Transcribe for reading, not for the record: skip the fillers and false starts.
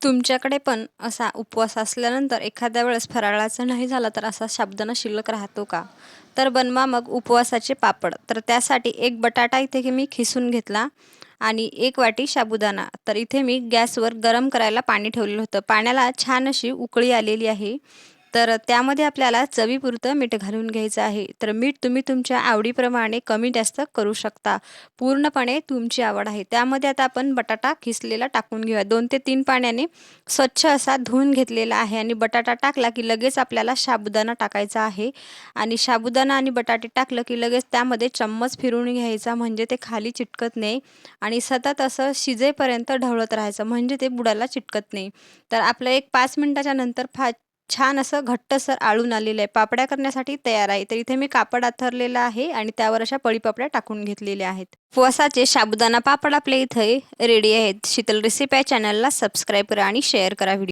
तुमच्याकडे पण असा उपवास असल्यानंतर एखाद्या वेळेस फराळाचं नाही झालं तर असा साबुदाणा शिल्लक राहतो का? तर बनवा मग उपवासाचे पापड. तर त्यासाठी एक बटाटा इथे मी खिसून घेतला आणि 1 वाटी साबुदाणा. तर इथे मी गॅसवर गरम करायला पाणी ठेवलेलं होतं. पाण्याला छान अशी उकळी आलेली आहे. तर त्यामध्ये आपल्याला चवीपुरतं मीठ घालून घ्यायचं आहे. तर मीठ तुम्ही तुमच्या आवडीप्रमाणे कमी जास्त करू शकता. पूर्णपणे तुमची आवड आहे. त्यामध्ये आता आपण बटाटा खिसलेला टाकून घेऊया. 2 ते 3 पाण्याने स्वच्छ असा धुवून घेतलेला आहे आणि बटाटा टाकला की लगेच आपल्याला साबुदाणा टाकायचा आहे आणि साबुदाणा आणि बटाटे टाकलं की लगेच त्यामध्ये चम्मच फिरवून घ्यायचा म्हणजे ते खाली चिटकत नाही आणि सतत असं शिजेपर्यंत ढवळत राहायचं म्हणजे ते बुडाला चिटकत नाही. तर आपलं एक 5 मिनिटाच्या नंतर छान असं घट्टसर आळून आलेलं आहे. पापड्या करण्यासाठी तयार आहे. तर इथे मी कापड अंथरलेलं आहे आणि त्यावर अशा पळीपापड्या टाकून घेतलेल्या आहेत. उपवासाचे साबुदाणा पापड आपल्या इथे रेडी आहेत. शीतल रेसिपी या चॅनलला सबस्क्राईब करा आणि शेअर करा व्हिडिओ.